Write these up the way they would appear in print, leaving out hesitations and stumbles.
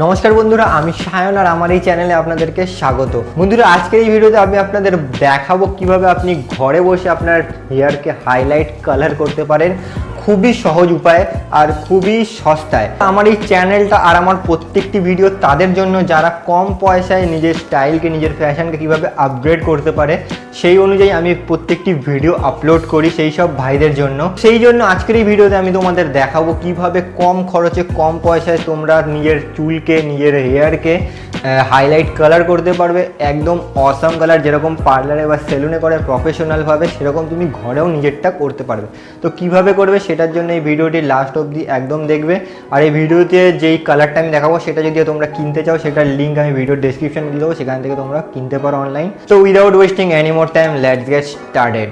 নমস্কার বন্ধুরা, আমি সায়ন আর আমার এই চ্যানেলে আপনাদেরকে স্বাগত। বন্ধুরা, আজকের এই ভিডিওতে আমি আপনাদের দেখাবো কিভাবে আপনি ঘরে বসে আপনার হেয়ারকে হাইলাইট কালার করতে পারেন খুবই সহজ উপায়ে আর খুবই সস্তায়। আমার এই চ্যানেলটা আর আমার প্রত্যেকটি ভিডিও তাদের জন্য যারা কম পয়সায় নিজের স্টাইলকে, নিজের ফ্যাশনকে কিভাবে আপগ্রেড করতে পারে সেই অনুযায়ী আমি প্রত্যেকটি ভিডিও আপলোড করি সেই সব ভাইদের জন্য। সেই জন্য আজকের এই ভিডিওতে আমি তোমাদের দেখাবো কিভাবে কম খরচে, কম পয়সায় তোমরা নিজের চুলকে, নিজের হেয়ারকে হাইলাইট কালার করতে পারবে। একদম অসাম কালার, যেরকম পার্লারে বা সেলুনে করে প্রফেশনালভাবে, সেরকম তুমি ঘরেও নিজেরটা করতে পারবে। তো কিভাবে করবে সেটার জন্য এই ভিডিওটি লাস্ট অবধি একদম দেখবে। আর এই ভিডিওতে যেই কালারটা আমি দেখাবো সেটা যদি তোমরা কিনতে চাও, সেটার লিঙ্ক আমি ভিডিওর ডেসক্রিপশনে দিয়ে দেবো, সেখান থেকে তোমরা কিনতে পারো অনলাইন। তো without wasting any more time, let's get started.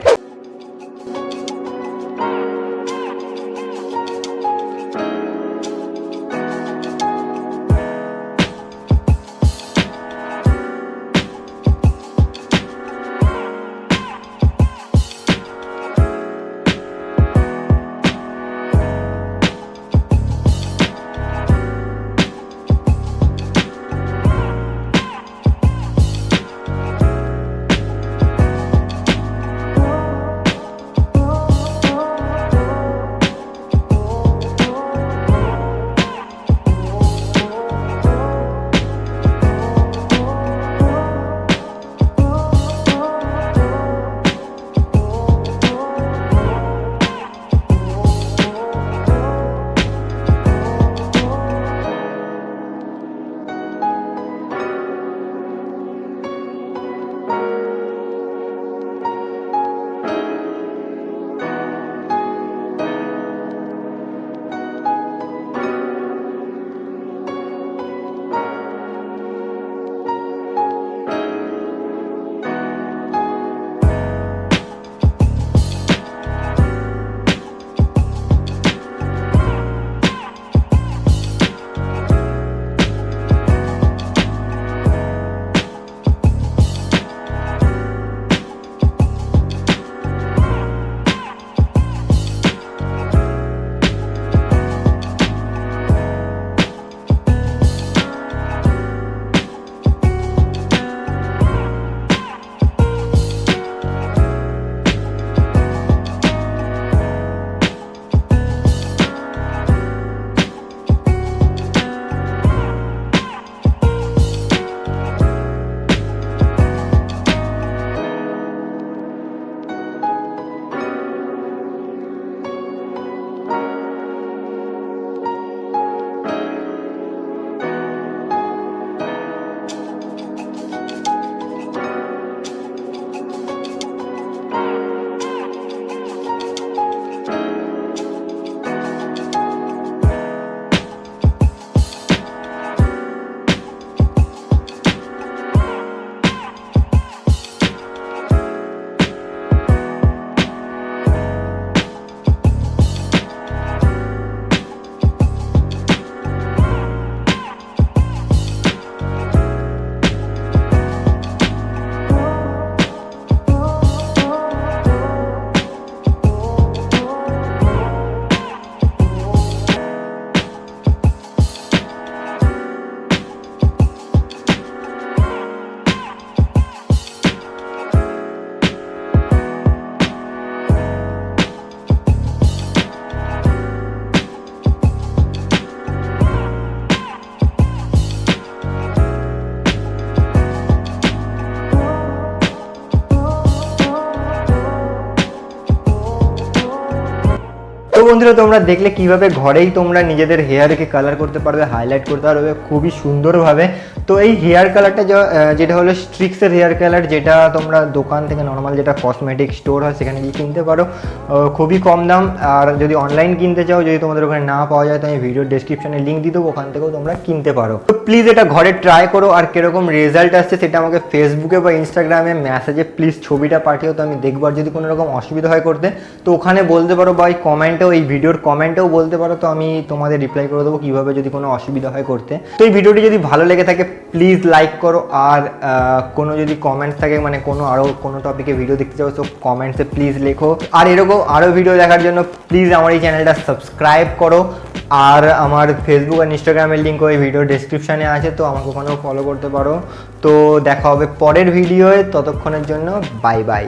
তো বন্ধুরা, তোমরা দেখলে কিভাবে ঘরেই তোমরা নিজেদের হেয়ারকে কালার করতে পারবে, হাইলাইট করতে পারবে খুবই সুন্দরভাবে। তো এই হেয়ার কালারটা যেটা হলো স্ট্রিক্সের হেয়ার কালার, যেটা তোমরা দোকান থেকে নর্মাল যেটা কসমেটিক স্টোর হয় সেখানে গিয়ে কিনতে পারো, খুবই কম দাম। আর যদি অনলাইন কিনতে চাও, যদি তোমাদের ওখানে না পাওয়া যায়, তো আমি ভিডিওর ডেসক্রিপশনে লিঙ্ক দিয়ে দেবো, ওখান থেকেও তোমরা কিনতে পারো। তো প্লিজ এটা ঘরে ট্রাই করো, আর কিরকম রেজাল্ট আসছে সেটা আমাকে ফেসবুকে বা ইনস্টাগ্রামে মেসেজে প্লিজ ছবিটা পাঠিও, তো আমি দেখবো। আর যদি কোনো রকম অসুবিধা হয় করতে, তো ওখানে বলতে পারো, বা এই কমেন্টেও, এই ভিডিওর কমেন্টেও বলতে পারো, তো আমি তোমাদের রিপ্লাই করে দেবো কীভাবে যদি কোনো অসুবিধা হয় করতে। তো এই ভিডিওটি যদি ভালো লেগে থাকে প্লিজ লাইক করো, আর কোনো যদি কমেন্টস থাকে, মানে আরও কোনো টপিকে ভিডিও দেখতে চাও, তো কমেন্টসে প্লিজ লেখো। আর এরকম আরও ভিডিও দেখার জন্য প্লিজ আমার এই চ্যানেলটা সাবস্ক্রাইব করো। আর আমার ফেসবুক আর ইনস্টাগ্রামের লিঙ্ক ওই ভিডিও ডেসক্রিপশানে আছে, তো আমাকে ওখানেও ফলো করতে পারো। তো দেখা হবে পরের ভিডিওয়ে, ততক্ষণের জন্য বাই বাই।